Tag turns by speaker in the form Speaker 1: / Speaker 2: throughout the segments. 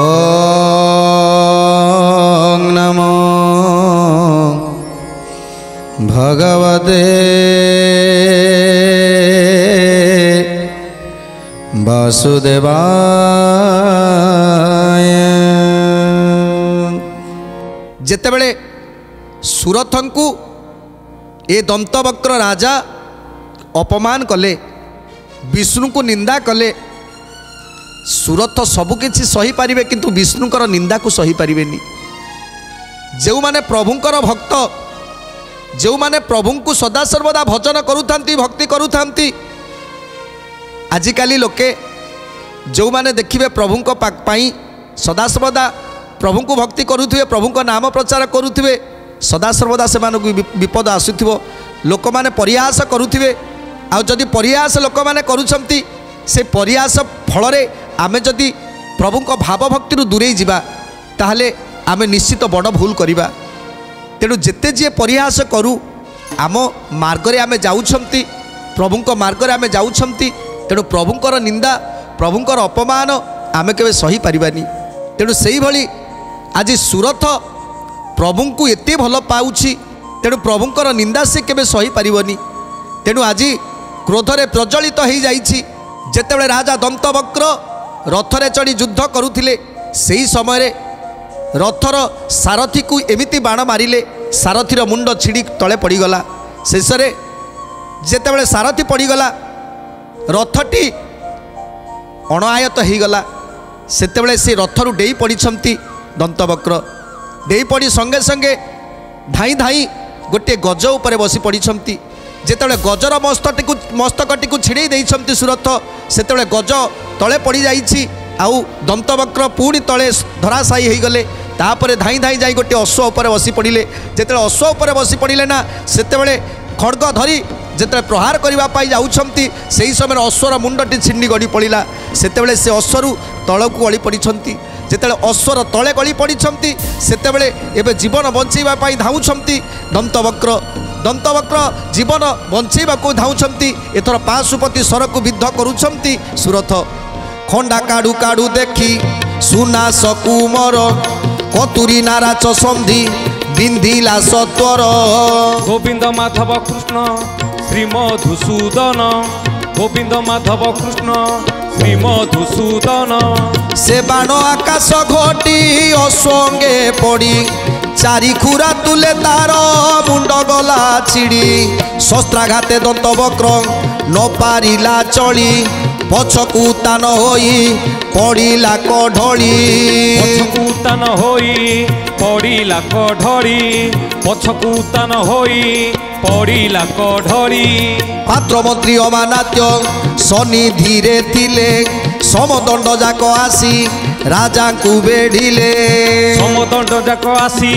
Speaker 1: ओम नमो भगवते वासुदेवाय।
Speaker 2: जेतेबेले सुरथंकु ए दंतवक्र राजा अपमान कले, विष्णु को निंदा कले। सुरथ सबुकिछि सही पारिबे किंतु विष्णुकर निंदा को सही पारिबेनी। जो माने प्रभुंकर भक्त, जो माने प्रभु को सदा सर्वदा भजन करुथांती, भक्ति करुथांती। आजिकाली लोके जो माने देखिबे प्रभु को पाई सदा सर्वदा प्रभु को भक्ति करुथिबे, प्रभु को नाम प्रचार करुथिबे, सदा सर्वदा से मानक विपद आसुथिबो, लोक माने परिहास करुथिबे। आ जदि परिहास लोक माने करुछंती, से परिहास फलरे आमे जदि प्रभु को भाव भक्ति दूरे जावा ताहले आमे निश्चित बड़ भूल करिबा। तेणु जेते जे परिहास करू आम मार्गरे आमे जाउछंती, प्रभु को मार्गरे आमे जाउछंती। तेणु प्रभुंकर निंदा, प्रभुंकर अपमान आमे केबे सही पारिबानी। तेणु सेही भली आज सुरथ प्रभु को एते भल पाउछि, तेणु प्रभुंकर निंदा से केबे सही पारिबनी। तेणु आज क्रोधरे प्रज्वलित हो जाइछि। जेतेबेले राजा दंतवक्र रथरे चढ़ी युद्ध करुथिले, सेही समय रथर सारथी को एमिति बाण मारिले, सारथीर मुंड छिड़ी तले पड़गला। शेषरे जेतेबेले सारथी पड़गला, रथटी अणआयत हो गला। सेतेबेले से रथरु डेई पड़िछंती दंतवक्र। डेई पड़ी संगे संगे धाई धाई गोटे गज उपरे बसी पड़िछंती। जेतेबेले गजर मस्तकटी को छिड़े देइछंती सुरथ, सेतेबेले गज तले पड़ी जाइछि। आउ दंतवक्र पुणी तले धराशायी हो गले। तापरे धाई धाई जाई गोटे अश्व उपरे बसी पड़िले। जेतेबेले अश्व उपरे बसी पड़िले ना, सेतेबेले खड्ग धरी जेतेबेले प्रहार करिबा पाई जाउछंती, सेही समय अश्वर मुंडटी छिंडी गड़ी पड़िला। सेतेबेले से अश्वरु तळकु गली पड़िछंती। जेतेबेले अश्वर तले गली पड़िछंती, सेतेबेले एबे जीवन बंचैबा पाई धाउछंती दंतवक्र। दंतवक्र जीवन बंचैबाकू धाउछंती। एथर पाशुपति सरकु विद्ध करुछंती सुरथ। खंडा काडू काडू देखी सुना सकुमर, कतुरी नाराच संधि बिंधिला सत्वर।
Speaker 3: गोविंद माधव कृष्ण श्री मधुसूदन, गोविंद माधव कृष्ण श्री मधुसूदन।
Speaker 2: से बाण आकाश घटी असंगे पड़ी, चारि खुरा तुले तार मुंड गला छिड़ी। शस्त्राघाते दंतवक्र न पारिला चली, पछकू तान होई पड़िला कढली।
Speaker 3: पछकू तान होई पड़िला कढली, पछकू तान होई पड़िला कढली।
Speaker 2: पात्र मंत्री अमानात्य सन्निधिरे थिले, समदंड जाक आसी राजा को बेढ़िले।
Speaker 3: समदंड जाक आसी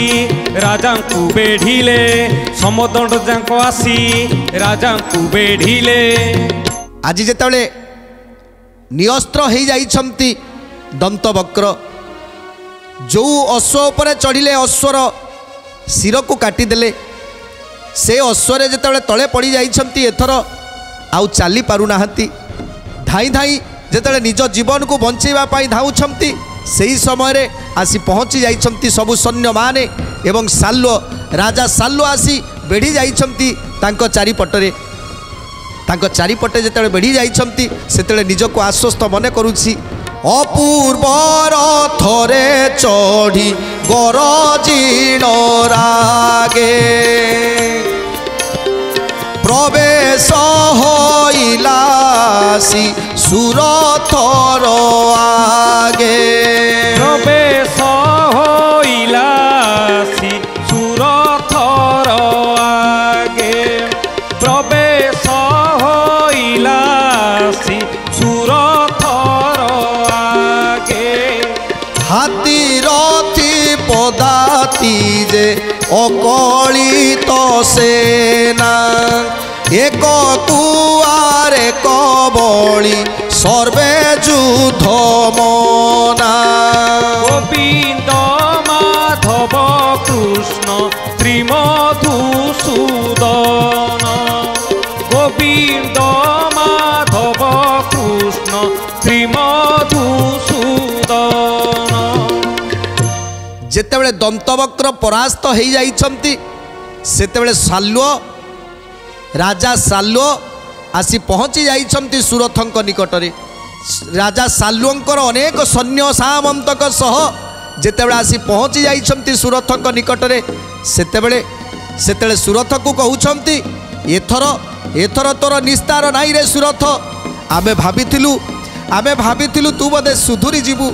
Speaker 3: राजा को बेढ़िले, समदंड जाक आसी राजा को बेढ़िले।
Speaker 2: आज जेतेबेले निअस्त्र हो जाइछंती दंतवक्र, जो अश्व उपरे चढ़िले अश्वर शिर को काटिदेले। से अश्वरे जेतेबेले तले पड़ी जाइछंती, एथर आउ चली पारु नाहंती। धाई धाई जेतेबेले निज जीवन को बंचैबा पाई धाउछंती, सेही समय आसी पहुँची जाइछंती सबु सैन्य माने एवं साल्व राजा साल्व आसी बेढ़ी जाइछंती तांको चारिपटरे। तांको चारिपटे जेतेबेले बेढ़ी जाइछंती, सेतेबेले निजको आश्वस्त मने करूछि। अपूर्व रथरे चढ़ी गरजिण रागे, प्रवेश होइलासी सुरथर आगे।
Speaker 3: प्रवेश होइलासी सुरथर आगे, प्रवेश होइलासी सुरथर आगे।
Speaker 2: हाथी रथी पदाती जे अकलित सेना, एक कुआर एक बली सर्वे युद्ध मना।
Speaker 3: गोविंद माधव कृष्ण श्री मधुसूदन, गोविंद माधव कृष्ण श्री मधुसूदन।
Speaker 2: ଯେତେବେଳେ ଦନ୍ତବକ୍ର ପରାସ୍ତ ହୋଇଯାଇଛନ୍ତି ସେତେବେଳେ ସାଲ୍ୱ ରାଜା ସାଲ୍ୱ ଆସି ପହଞ୍ଚି ଯାଇଛନ୍ତି ସୁରଥଙ୍କ ନିକଟରେ। ରାଜା ସାଲ୍ୱଙ୍କର ଅନେକ ସୈନ୍ୟ ସାମନ୍ତଙ୍କ ସହ ଯେତେବେଳେ ଆସି ପହଞ୍ଚି ଯାଇଛନ୍ତି ସୁରଥଙ୍କ ନିକଟରେ ସେତେବେଳେ ସୁରଥକୁ କହୁଛନ୍ତି ଏଥର ତୋର ନିସ୍ତାର ନାହିଁ ରେ ସୁରଥ। ଆମେ ଭାବିଥିଲୁ ତୁ ବୋଧେ ସୁଧୁରି ଯିବୁ,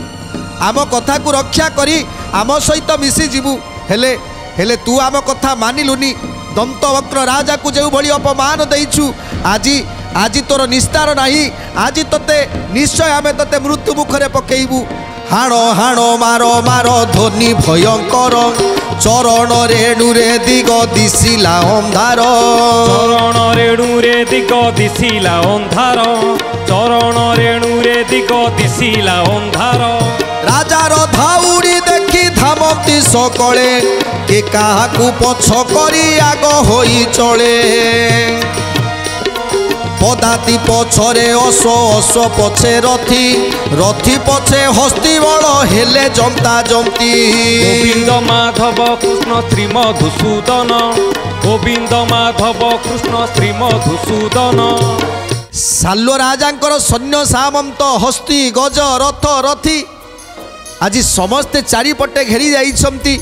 Speaker 2: ଆମ କଥାକୁ ରକ୍ଷା କରି ଆମ ସହିତ ମିଶିଯିବୁ, ହେଲେ ତୁ ଆମ କଥା ମାନିଲୁନି। ଦନ୍ତବକ୍ର ରାଜାକୁ ଯେଉଁଭଳି ଅପମାନ ଦେଇଛୁ ଆଜି ତୋର ନିସ୍ତାର ନାହିଁ। ଆଜି ତୋତେ ନିଶ୍ଚୟ ଆମେ ତୋତେ ମୃତ୍ୟୁ ମୁଖରେ ପକେଇବୁ। ହାଣ ହାଣ ମାର ମାର ଧ୍ୱନି ଭୟଙ୍କର, ଚରଣ ରେଣୁରେ ଦିଗ ଦିଶିଲା ଅନ୍ଧାର।
Speaker 3: ଚରଣ ରେଣୁରେ ଦିଗ ଦିଶିଲା ଅନ୍ଧାର, ଚରଣ ରେଣୁରେ ଦିଗ ଦିଶିଲା ଅନ୍ଧାର।
Speaker 2: ରାଜାର ଧାଉଡ଼ି ଦେଖି ଧାମନ୍ତି ସକଳେ, କେ କାହାକୁ ପଛ କରି ଆଗ ହୋଇ ଚଳେ। ପଦାତି ପଛରେ ଅଶ୍ୱ, ଅଶ୍ୱ ପଛେ ରଥି, ରଥି ପଛେ ହସ୍ତି ବଳ ହେଲେ ଜନ୍ତା ଜନ୍ତି।
Speaker 3: ଗୋବିନ୍ଦ ମାଧବ କୃଷ୍ଣ ଶ୍ରୀ ମଧୁସୂଦନ, ଗୋବିନ୍ଦ ମାଧବ କୃଷ୍ଣ ଶ୍ରୀ ମଧୁସୂଦନ।
Speaker 2: ସାଲ୍ୱ ରାଜାଙ୍କର ସୈନ୍ୟ ସାମନ୍ତ ହସ୍ତି ଗଜ ରଥ ରଥି ଆଜି ସମସ୍ତେ ଚାରିପଟେ ଘେରି ଯାଇଛନ୍ତି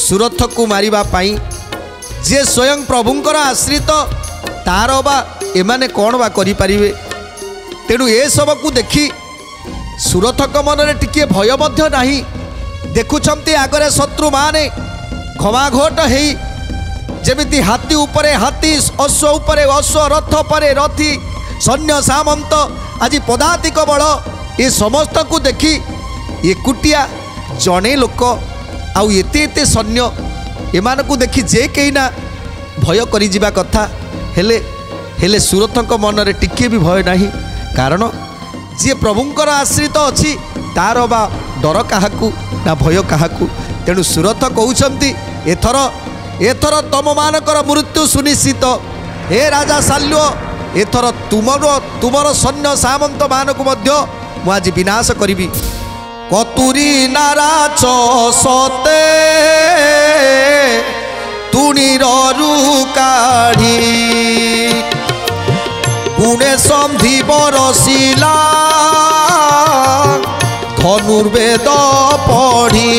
Speaker 2: ସୁରଥକୁ ମାରିବା ପାଇଁ। ଯିଏ ସ୍ୱୟଂ ପ୍ରଭୁଙ୍କର ଆଶ୍ରିତ ତାର ବା ଏମାନେ କ'ଣ ବା କରିପାରିବେ? ତେଣୁ ଏସବୁକୁ ଦେଖି ସୁରଥଙ୍କ ମନରେ ଟିକିଏ ଭୟ ମଧ୍ୟ ନାହିଁ। ଦେଖୁଛନ୍ତି ଆଗରେ ଶତ୍ରୁମାନେ ଘମାଘୋଟ ହେଇ ଯେମିତି ହାତୀ ଉପରେ ହାତୀ, ଅଶ୍ୱ ଉପରେ ଅଶ୍ୱ, ରଥ ପରେ ରଥି, ସୈନ୍ୟ ସାମନ୍ତ ଆଜି ପଦାତିକ ବଳ ଏ ସମସ୍ତଙ୍କୁ ଦେଖି ଏକୁଟିଆ ଜଣେ ଲୋକ ଆଉ ଏତେ ସୈନ୍ୟ ଏମାନଙ୍କୁ ଦେଖି ଯେ କେହି ନା ଭୟ କରିଯିବା କଥା। ହେଲେ ସୁରଥଙ୍କ ମନରେ ଟିକିଏ ବି ଭୟ ନାହିଁ। କାରଣ ଯିଏ ପ୍ରଭୁଙ୍କର ଆଶ୍ରିତ ଅଛି ତାର ବା ଡର କାହାକୁ ନା ଭୟ କାହାକୁ? ତେଣୁ ସୁରଥ କହୁଛନ୍ତି ଏଥର ତମମାନଙ୍କର ମୃତ୍ୟୁ ସୁନିଶ୍ଚିତ। ହେ ରାଜା ସାଲ୍ୱ, ଏଥର ତୁମର ସୈନ୍ୟ ସାମନ୍ତ ମାନଙ୍କୁ ମଧ୍ୟ ମୁଁ ଆଜି ବିନାଶ କରିବି। କତୁରୀ ନାରାଚ ସତେ ତୁଣିରରୁ କାଢ଼ି, ଗୁଣେ ସନ୍ଧି ବରସିଲା ଧনুର୍ବେଦ ପଢ଼ି।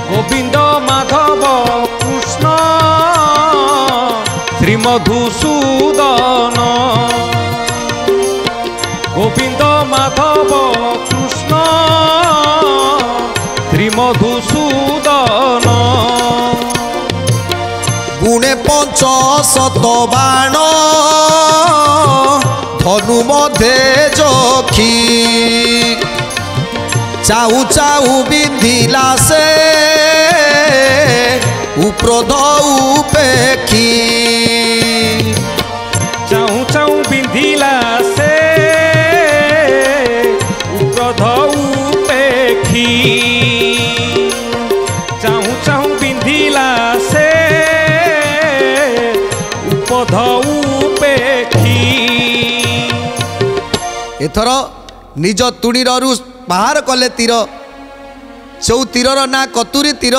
Speaker 3: ଗୋବିନ୍ଦ ମାଧବ କୃଷ୍ଣ ଶ୍ରୀ ମଧୁସୂଦନ, ଗୋବିନ୍ଦ ମାଧବ କୃଷ୍ଣ ଶ୍ରୀ ମଧୁସୂଦନ।
Speaker 2: ଗୁଣେ ପଞ୍ଚଶତ ବାଣ ଧନୁ ମଧ୍ୟେ ଯଖି, ଚାଉ ଚାଉ ବିନ୍ଧିଲା ସେ ଉପ୍ରଧ ଉପେକ୍ଷୀ।
Speaker 3: ଚାହୁଁ ଚାହୁଁ ବିନ୍ଧିଲା ସେ ଉପ୍ରଧ ଉପେକ୍ଷୀ, ଚାହୁଁ ଚାହୁଁ ବିନ୍ଧିଲା ସେ ଉପଧ ଉପେକ୍ଷୀ।
Speaker 2: ଏଥର ନିଜ ତୁଣିରରୁ ବାହାର କଲେ ତୀର। ଯେଉଁ ତୀରର ନାଁ କତୁରୀ ତୀର।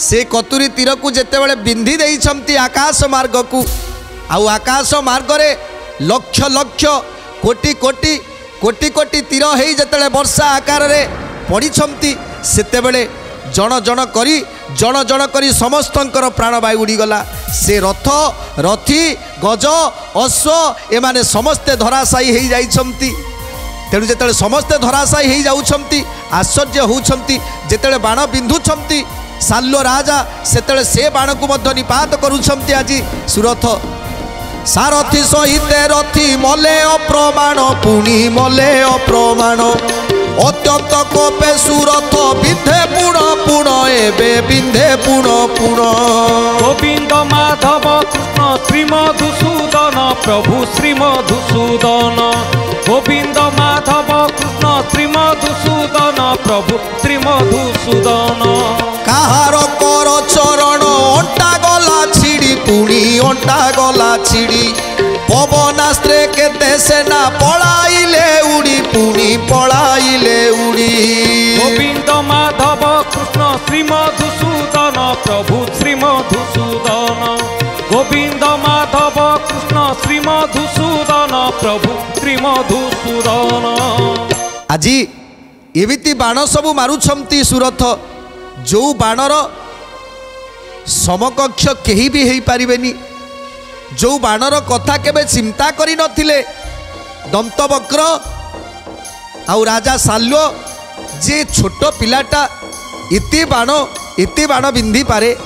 Speaker 2: ସେ କତୁରୀ ତୀରକୁ ଯେତେବେଳେ ବିନ୍ଧି ଦେଇଛନ୍ତି ଆକାଶ ମାର୍ଗକୁ, ଆଉ ଆକାଶ ମାର୍ଗରେ ଲକ୍ଷ ଲକ୍ଷ କୋଟି କୋଟି କୋଟି କୋଟି ତୀର ହେଇ ଯେତେବେଳେ ବର୍ଷା ଆକାରରେ ପଡ଼ିଛନ୍ତି ସେତେବେଳେ ଜଣ ଜଣ କରି ସମସ୍ତଙ୍କର ପ୍ରାଣବାୟୁ ଉଡ଼ିଗଲା। ସେ ରଥ ରଥି ଗଜ ଅଶ୍ୱ ଏମାନେ ସମସ୍ତେ ଧରାଶାୟୀ ହେଇଯାଇଛନ୍ତି। ତେଣୁ ଯେତେବେଳେ ସମସ୍ତେ ଧରାଶାୟୀ ହେଇଯାଉଛନ୍ତି ଆଶ୍ଚର୍ଯ୍ୟ ହେଉଛନ୍ତି। ଯେତେବେଳେ ବାଣ ବିନ୍ଧୁଛନ୍ତି ସାଲ୍ୱ ରାଜା ସେତେବେଳେ ସେ ବାଣକୁ ମଧ୍ୟ ନିପାତ କରୁଛନ୍ତି ଆଜି ସୁରଥ। ସାରଥି ସହିତେ ରଥି ମଲେ ଅପ୍ରମାଣ, ପୁଣି ମଲେ ଅପ୍ରମାଣ। ଅତ୍ୟନ୍ତ କୋପେ ସୁରଥ ବିନ୍ଧେ ପୁଣ ପୁଣ, ଏବେ ବିନ୍ଧେ ପୁଣ ପୁଣ।
Speaker 3: ଗୋବିନ୍ଦ ମାଧବ କୃଷ୍ଣ ଶ୍ରୀ ମଧୁସୂଦନ, ପ୍ରଭୁ ଶ୍ରୀ ମଧୁସୂଦନ। ଗୋବିନ୍ଦ ମାଧବ କୃଷ୍ଣ ଶ୍ରୀ ମଧୁସୂଦନ, ପ୍ରଭୁ ଶ୍ରୀ ମଧୁସୂଦନ।
Speaker 2: କାହାର କର ଚରଣ ଅଣ୍ଟା ଗଲା ଛିଡ଼ି, ପୁଣି ଅଣ୍ଟା ଗଲା ଛିଡ଼ି। पवनास्त्रे केते सेना पळाइले उड़ी पुणी पळाइले उड़ी
Speaker 3: गोविंद माधव कृष्ण श्री मधुसूदन प्रभु श्री मधुसूदन गोविंद माधव कृष्ण श्री मधुसूदन प्रभु श्री मधुसूदन।
Speaker 2: आज एमिति बाण सब मारुछंती सुरथ जो बाणर समकक्ष केही भी हेई पारिबेनी जो बाणर कथा केबे चिंता करि नथिले दंतवक्र आउ राजा साल्व जे छोट पिलाटा एते बाण बिंधी पारे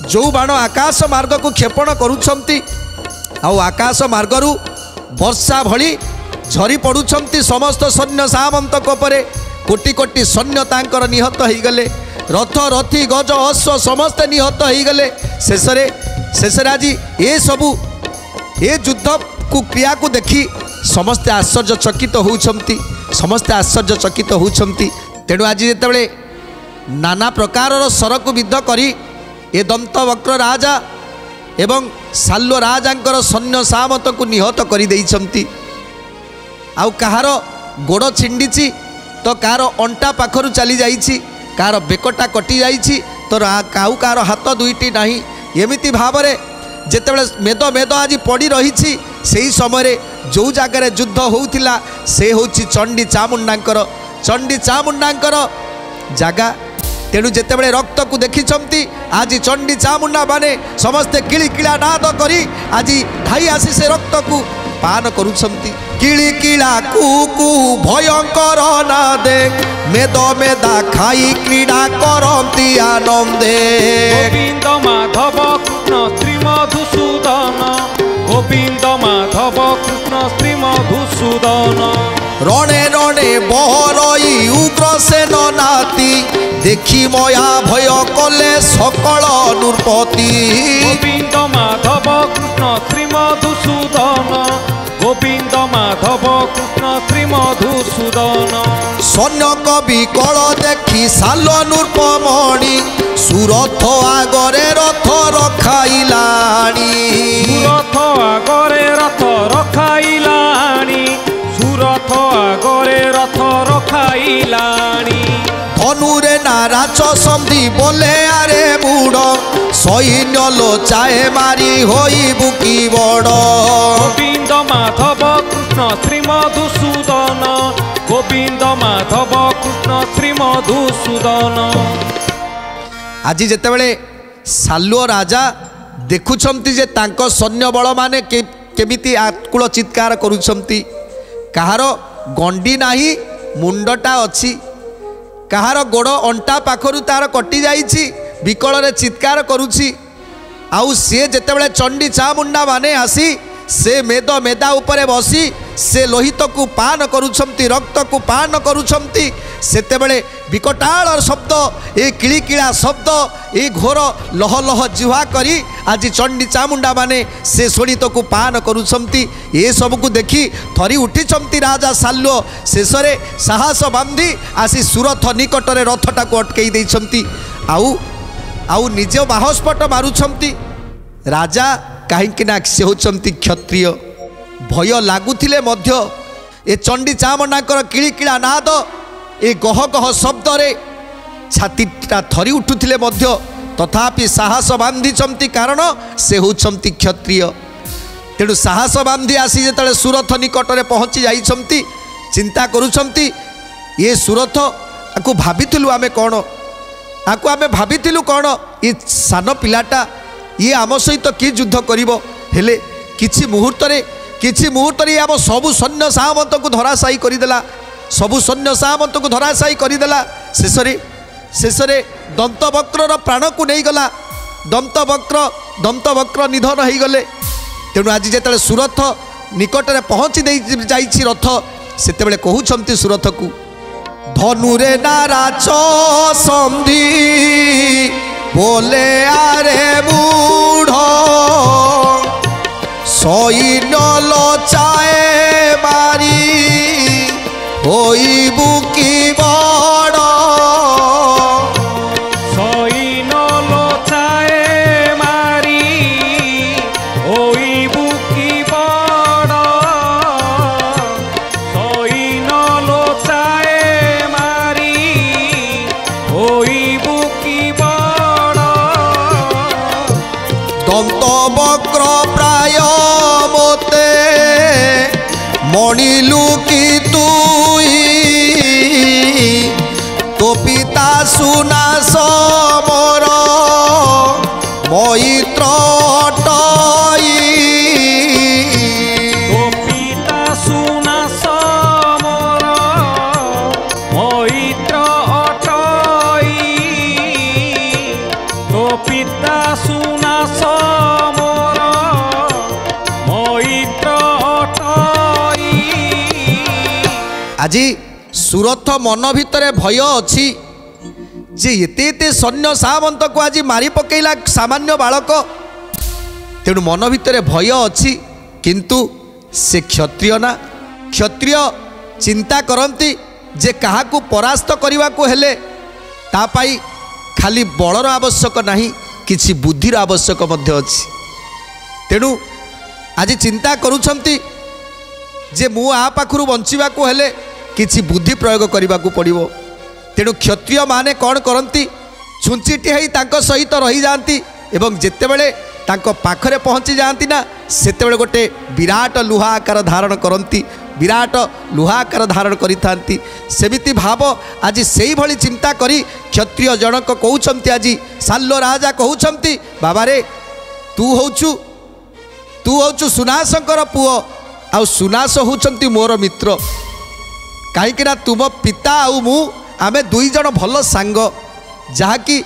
Speaker 2: जो बाण आकाश मार्ग को क्षेपण करुछंती आउ आकाश मार्गरू वर्षा भली झरी पड़ुछंती समस्त सैन्य सामंत कोपरे कोटि कोटि सैन्य तांकर निहत हो गले रथ रथी गज अश्व समस्त निहत हो गले शेषरे आज ए सबू ए युद्ध को क्रिया को देखी समस्ते आश्चर्यचकित होउछंती समस्ते आश्चर्यचकित होउछंती। तेणु आज जेतेबेले नाना प्रकारर शरक विद्ध करी ए दंतवक्र राजा एवं साल्व राजांकर सैन्य सामंत को निहत करि देइछंती आउ कहार गोड़ छिंडिची तो कार अंटा पाखरु चली जाइछि कार बेकटा कटि जाइछि तो काउ कार हाथ दुईटी नाही एमिति भावरे जेतेबेले मेद मेद आज पड़ी रही सेही समय जो जगार युद्ध होउथिला से होछि चंडी चामुंडांकर जगह। तेणु जेतेबेले रक्त को देखिछंती आज चंडी चामुंडा माने समस्ते किलिकिला नाद करी आज धाई आसी से रक्त को पान करुछंती किलिकिला कुकु भयंकर नादे मेद मेदा खाई क्रीड़ा करंती आनंदे
Speaker 3: गोविंद माधव कृष्ण श्री मधुसूदन गोविंद माधव कृष्ण श्री मधुसूदन
Speaker 2: रणे रणे बहरई उग्रसेन नाती देखी मया भय कले सकल नृपति
Speaker 3: गोविंद माधव कृष्ण श्री मधुसूदन गोविंद माधव कृष्ण श्री मधुसूदन
Speaker 2: सैन्य कवि कल देखी साल नृपमणि सुरथ आगरे रथ रखाइलाणी
Speaker 3: सुरथ आगरे रथ रखाइलाणी सुरथ आगरे रथ रखाइलाणी
Speaker 2: धनुरे नाराच सन्धि बोले आरे बुड़ सैन्य लोचाए मारी होई बुकी बड़
Speaker 3: गोविंद माधव कृष्ण श्री मधुसूदन गोविंद माधव कृष्ण श्री मधुसूदन।
Speaker 2: आज जेतेबेले साल्व राजा देखुछंती जे तांको सैन्य बल माने केमिति आकुल चित्कार करुछंती कहार गंडी नाही मुंडटा अछि कहार गोड़ अंटा पाखरु तार कटि जाइछि विकल चित्कार करुछि आउ सी जेतेबेले चंडी चामुंडा माने आसी से मेद मेदा उपरे बसी से लोहित को पान करुछंती रक्त को पान करुछंती सेतेबेले विकटाल शब्द ए किलिकिला शब्द ए घोर लह लह जिह्वा करी आज चंडी चामुंडा माने से शोणित को पान करुछंती ए सब को देखी थरी उठिछंती राजा साल्व शेषरे साहस बांधी आसी सुरथ निकटरे रथटा को अटकई देइछंती आउ निज बाहस्पट मारुछंती राजा कहीं से होचंती क्षत्रिय भय लगुले मध्य ए चंडी चामुंडाकर किलिकिला नाद ए गह गह शब्द रे छातीटा थरी उठुथिले मध्य तथापि साहस बांधिचंती कारण से होचंती क्षत्रिय। तेणु साहस बांधी आसी जेतले सुरथ निकटरे पहुँची जाइछंती चिंता करुछंती ये सुरथ आकु भाबिथिलु आमे कौन आकु आमे भाबिथिलु कौन ये सान पिलाटा ये आम सहित कि युद्ध करिवो हेले किछि मुहूर्त आम सबु सैन्य सामंत को धराशायी करदेला सबु सैन्य सामंत को धराशायी करदेला शेषरे दंतवक्र प्राण को नहीं गला दंतवक्र निधन हो गले। तेणु आज जेतले सुरथ निकटरे पहुँची जाइछि रथ सेतेबेले कहउछंती सुरथ को धनुरे नाराच संधि बोले आरे बूढ़ सैन्य लोचाए मारी होई बुकी बड़
Speaker 3: सैन्य लोचाए मारी होई बुकी बड़
Speaker 2: ବକ୍ର ପ୍ରାୟ ମୋତେ ମଣିଲୁ କି ତୁଇ ତୋ ପିତା ସୁନାସ ମୋର ମୈତ୍ର ଅଟଇ
Speaker 3: ତୋ ପିତା ସୁନାସ ମୋର ମୈତ୍ର ଅଟଇ ତୋ ପିତା ସୁନାସ ମୋର ମୈତ୍ର ଅଟଇ।
Speaker 2: ଆଜି ସୁରଥ ମନ ଭିତରେ ଭୟ ଅଛି ଯେ ଏତେ ଏତେ ସୈନ୍ୟ ସାମନ୍ତକୁ ଆଜି ମାରି ପକେଇଲା ସାମାନ୍ୟ ବାଳକ, ତେଣୁ ମନ ଭିତରେ ଭୟ ଅଛି। କିନ୍ତୁ ସେ କ୍ଷତ୍ରିୟ ନା, କ୍ଷତ୍ରିୟ ଚିନ୍ତା କରନ୍ତି ଯେ କାହାକୁ ପରାସ୍ତ କରିବାକୁ ହେଲେ ତା ପାଇଁ ଖାଲି ବଳର ଆବଶ୍ୟକ ନାହିଁ, କିଛି ବୁଦ୍ଧିର ଆବଶ୍ୟକ ମଧ୍ୟ ଅଛି। ତେଣୁ ଆଜି ଚିନ୍ତା କରୁଛନ୍ତି ଯେ ମୁଁ ଆ ପାଖରୁ ବଞ୍ଚିବାକୁ ହେଲେ କିଛି ବୁଦ୍ଧି ପ୍ରୟୋଗ କରିବାକୁ ପଡ଼ିବ। ତେଣୁ କ୍ଷତ୍ରିୟ ମାନେ କ'ଣ କରନ୍ତି, ଛୁଞ୍ଚିଟି ହେଇ ତାଙ୍କ ସହିତ ରହିଯାଆନ୍ତି ଏବଂ ଯେତେବେଳେ ତାଙ୍କ ପାଖରେ ପହଞ୍ଚି ଯାଆନ୍ତି ନା ସେତେବେଳେ ଗୋଟେ ବିରାଟ ଲୁହା ଆକାର ଧାରଣ କରନ୍ତି, ବିରାଟ ଲୁହା ଆକାର ଧାରଣ କରିଥାନ୍ତି। ସେମିତି ଭାବ ଆଜି ସେଇଭଳି ଚିନ୍ତା କରି କ୍ଷତ୍ରିୟ ଜଣକ କହୁଛନ୍ତି, ଆଜି ସାଲ୍ୟ ରାଜା କହୁଛନ୍ତି, ବାବାରେ ତୁ ହଉଛୁ ସୁନାସଙ୍କର ପୁଅ, ଆଉ ସୁନାସ ହେଉଛନ୍ତି ମୋର ମିତ୍ର। କାହିଁକିନା ତୁମ ପିତା ଆଉ ମୁଁ ଆମେ ଦୁଇ ଜଣ ଭଲ ସାଙ୍ଗ, ଯାହାକି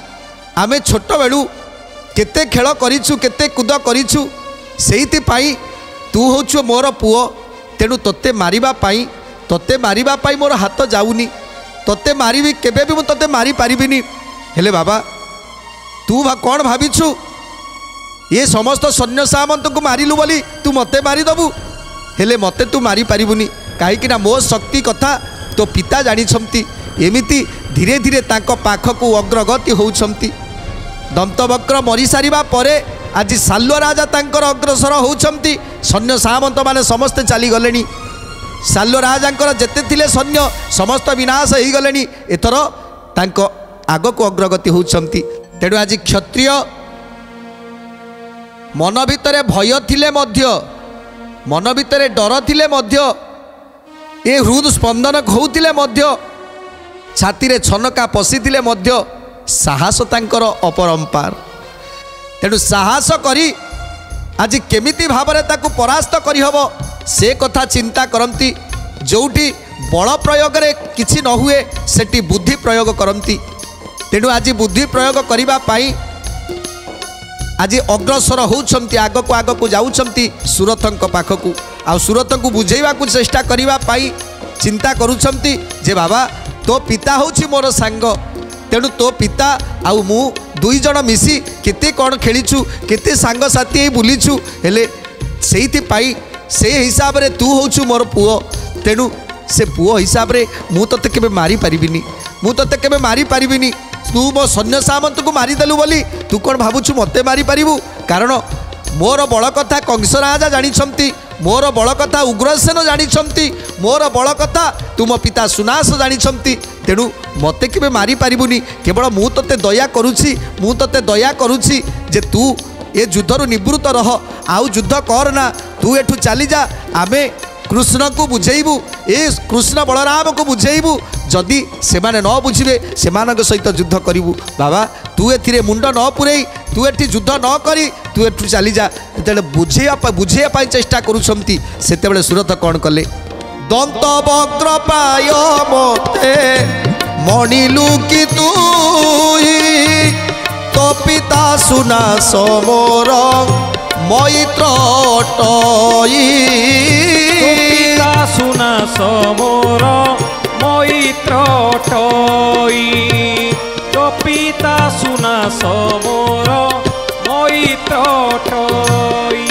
Speaker 2: ଆମେ ଛୋଟବେଳୁ କେତେ ଖେଳ କରିଛୁ, କେତେ କୁଦ କରିଛୁ। ସେଇଥିପାଇଁ ତୁ ହେଉଛୁ ମୋର ପୁଅ, ତେଣୁ ତୋତେ ମାରିବା ପାଇଁ ମୋର ହାତ ଯାଉନି। ତୋତେ ମାରିବି, କେବେ ବି ମୁଁ ତୋତେ ମାରିପାରିବିନି। ହେଲେ ବାବା ତୁ କ'ଣ ଭାବିଛୁ ଏ ସମସ୍ତ ସୈନ୍ୟ ସାମନ୍ତକୁ ମାରିଲୁ ବୋଲି ତୁ ମୋତେ ମାରିଦେବୁ? ହେଲେ ମୋତେ ତୁ ମାରିପାରିବୁନି, କାହିଁକିନା ମୋ ଶକ୍ତି କଥା ତୋ ପିତା ଜାଣିଛନ୍ତି। ଏମିତି ଧୀରେ ଧୀରେ ତାଙ୍କ ପାଖକୁ ଅଗ୍ରଗତି ହେଉଛନ୍ତି। ଦନ୍ତବକ୍ର ମରିସାରିବା ପରେ ଆଜି ସାଲ୍ୟ ରାଜା ତାଙ୍କର ଅଗ୍ରସର ହେଉଛନ୍ତି। ସୈନ୍ୟ ସାମନ୍ତ ମାନେ ସମସ୍ତେ ଚାଲିଗଲେଣି। ସାଲ୍ୟ ରାଜାଙ୍କର ଯେତେ ଥିଲେ ସୈନ୍ୟ ସମସ୍ତ ବିନାଶ ହେଇଗଲେଣି। ଏଥର ତାଙ୍କ ଆଗକୁ ଅଗ୍ରଗତି ହେଉଛନ୍ତି। ତେଣୁ ଆଜି କ୍ଷତ୍ରିୟ ମନ ଭିତରେ ଭୟ ଥିଲେ ମଧ୍ୟ, ମନ ଭିତରେ ଡର ଥିଲେ ମଧ୍ୟ, ଏ ହୃଦ ସ୍ପନ୍ଦନ ହେଉଥିଲେ ମଧ୍ୟ, ଛାତିରେ ଛନକା ପଶିଥିଲେ ମଧ୍ୟ ସାହସ ତାଙ୍କର ଅପରମ୍ପାର। ତେଣୁ ସାହସ କରି ଆଜି କେମିତି ଭାବରେ ତାକୁ ପରାସ୍ତ କରିହେବ ସେ କଥା ଚିନ୍ତା କରନ୍ତି। ଯେଉଁଠି ବଳ ପ୍ରୟୋଗରେ କିଛି ନ ହୁଏ ସେଠି ବୁଦ୍ଧି ପ୍ରୟୋଗ କରନ୍ତି। ତେଣୁ ଆଜି ବୁଦ୍ଧି ପ୍ରୟୋଗ କରିବା ପାଇଁ ଆଜି ଅଗ୍ରସର ହେଉଛନ୍ତି, ଆଗକୁ ଯାଉଛନ୍ତି ସୁରଥଙ୍କ ପାଖକୁ। ଆଉ ସୁରଥଙ୍କୁ ବୁଝେଇବାକୁ ଚେଷ୍ଟା କରିବା ପାଇଁ ଚିନ୍ତା କରୁଛନ୍ତି ଯେ ବାବା ତୋ ପିତା ହେଉଛି ମୋର ସାଙ୍ଗ, ତେଣୁ ତୋ ପିତା ଆଉ ମୁଁ ଦୁଇ ଜଣ ମିଶି କେତେ କ'ଣ ଖେଳିଛୁ, କେତେ ସାଙ୍ଗସାଥି ହେଇ ବୁଲିଛୁ। ହେଲେ ସେଇଥିପାଇଁ ସେଇ ହିସାବରେ ତୁ ହେଉଛୁ ମୋର ପୁଅ, ତେଣୁ ସେ ପୁଅ ହିସାବରେ ମୁଁ ତୋତେ କେବେ ମାରିପାରିବିନି। ତୁ ମୋ ସୈନ୍ୟ ସାମନ୍ତକୁ ମାରିଦେଲୁ ବୋଲି ତୁ କ'ଣ ଭାବୁଛୁ ମୋତେ ମାରିପାରିବୁ? କାରଣ ମୋର ବଳ କଥା କଂସ ରାଜା ଜାଣିଛନ୍ତି, ମୋର ବଳ କଥା ଉଗ୍ରସେନ ଜାଣିଛନ୍ତି, ମୋର ବଳ କଥା ତୁମ ପିତା ସୁନାସ ଜାଣିଛନ୍ତି। ତେଣୁ ମୋତେ କେବେ ମାରିପାରିବୁନି। କେବଳ ମୁଁ ତୋତେ ଦୟା କରୁଛି ଯେ ତୁ ଏ ଯୁଦ୍ଧରୁ ନିବୃତ୍ତ ରହ, ଆଉ ଯୁଦ୍ଧ କରନା, ତୁ ଏଠୁ ଚାଲିଯା। ଆମେ କୃଷ୍ଣକୁ ବୁଝେଇବୁ, ଏ କୃଷ୍ଣ ବଳରାମକୁ ବୁଝେଇବୁ। ଯଦି ସେମାନେ ନ ବୁଝିବେ ସେମାନଙ୍କ ସହିତ ଯୁଦ୍ଧ କରିବୁ। ବାବା ତୁ ଏଥିରେ ମୁଣ୍ଡ ନ ପୁରେଇ, ତୁ ଏଠି ଯୁଦ୍ଧ ନ କରି ତୁ ଏଠୁ ଚାଲିଯା। ଯେତେବେଳେ ବୁଝେଇବା ପାଇଁ ଚେଷ୍ଟା କରୁଛନ୍ତି ସେତେବେଳେ ସୁରଥ କ'ଣ କଲେ, ଦନ୍ତ ବକ୍ର ପ୍ରାୟ ମୋତେ ମଣିଲୁ କି ତୁଇ ତୋ ପିତା ସୁନାସ ମୋର ମୈତ୍ର ଅଟଇ।
Speaker 3: ସୁନାସ ମୋର ମୈତ୍ର ଅଟଇ, ତୋ ପିତା ସୁନାସ ମୋର ମୈତ୍ର ଅଟଇ।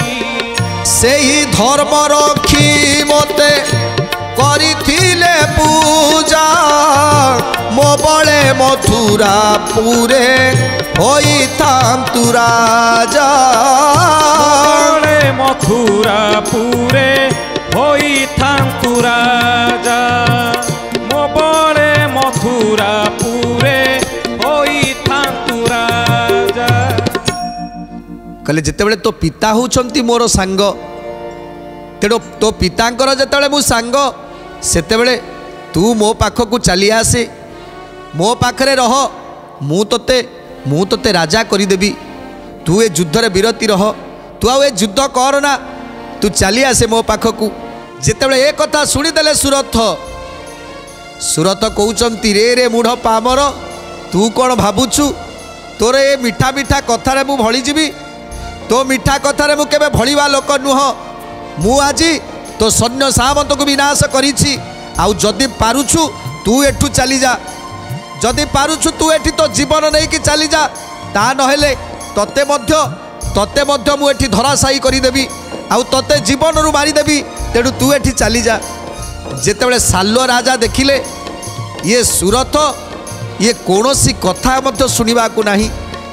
Speaker 2: ସେହି ଧର୍ମ ରଖି ମୋତେ କରିଥିଲେ ପୂଜା, ମୋ ବଳେ ମଥୁରାପୁରେ ହୋଇଥାନ୍ତୁ ରାଜା।
Speaker 3: ମଥୁରାପୁରେ ହୋଇଥାନ୍ତୁ ରାଜା, ମୋ ବଳେ ମଥୁରାପୁରେ ହୋଇଥାନ୍ତୁ ରାଜା।
Speaker 2: कहले जितेबले तो पिता होउछंती मोर सांग तेणु तो पितांकर जितेबले मु सांग सेतेबले तू मो पाखकू चली आसे मो पाखरे रह मु तोते राजा करदेवी तू ए युद्धरे विरति रह तू आ युद्ध कर ना तू चली आसे मो पाखकू जितेबले ए कथा शुणीदेले सुरथ कहउचंती रे रे मूढ़ पामर तू कौन भावुछु तोर ए मिठा मिठा कथारे मु भली जीवी तो मिठा कथारे मु केबे भलिबा लोक नुह मु आजी तो सैन्य सामंत को विनाश करिछि आउ जदि पारुछु तू एठू चली जा जदि पारुछु तू एठी तो जीवन नहीं कि चली जा ता नहेले तते मध्य मु एठी धराशायी करिदेबी आउ तते जीवन रु मारिदेबी तेणु तू एठी चली जा जेतेबले साल्व राजा देखिले ये सुरथ ये कौनसी कथा मध्य शुणा नहीं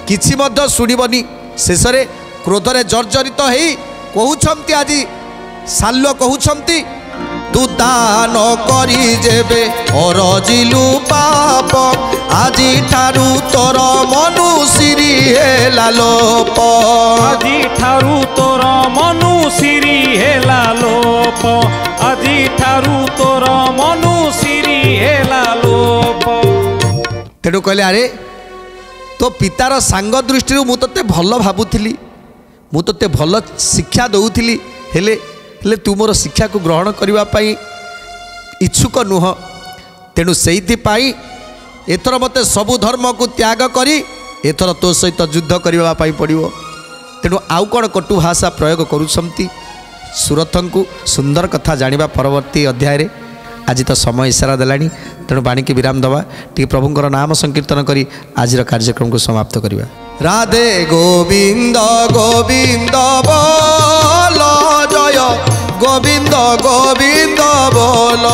Speaker 2: किछि मध्य शुणिबनी शेषरे क्रोधरे जर्जरित हेई कहउछंती आज साल्व कहउछंती तू दान करी जेबे अरजिलु पाप आजी ठारू तोर मनुसिरी हेला लोप
Speaker 3: आजी ठारू तोर मनुसिरी हेला लोप आजी ठारू तोर मनुसिरी हेला लोप
Speaker 2: तेणु कहले अरे तो पितार सांग दृष्टि मु तोते भल भावुली मु तोते भल शिक्षा दउथिली हेले तू मोर शिक्षा को ग्रहण करने इच्छुक नुह तेणु से एथर मते सबु धर्म को त्याग करी एथर तो सहित युद्ध करने पड़ो तेणु आउ कौन कटु भाषा प्रयोग करुछंती सुरथ को सुंदर कथा जानिबा परवर्ती अध्याय आज तो समय इशारा देलानी तेणु बाणी की विराम दवा टी प्रभुंकर नाम संकीर्तन करी आज कार्यक्रम को समाप्त करिबा। राधे गोविंद गोविंद बोल जय गोविंद गोविंद बोल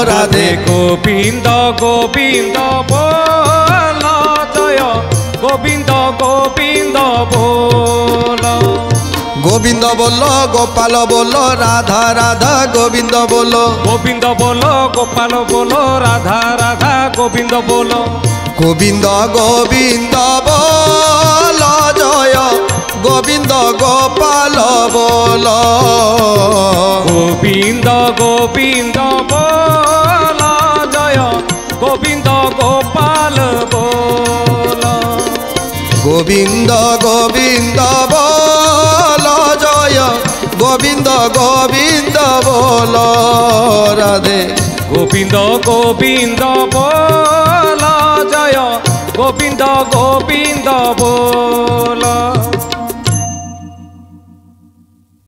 Speaker 3: राधे गोविंद गोविंद बोल जय गोविंद गोविंद बोल
Speaker 2: गोविंद बोलो गोपाल बोलो राधा राधा गोविंद बोलो
Speaker 3: गोविंद बोलो गोपाल बोलो राधा राधा गोविंद बोलो
Speaker 2: गोविंद गोविंद बोलो जय गोविंद गोपाल बोलो
Speaker 3: गोविंद गोविंद बोलो जय गोविंद गोपाल बोलो
Speaker 2: गोविंद गोविंद बोलो जय गोविंद गोविंद बोलो राधे
Speaker 3: गोविंद गोविंद बोलो जय गोविंद गोविंद बोलो।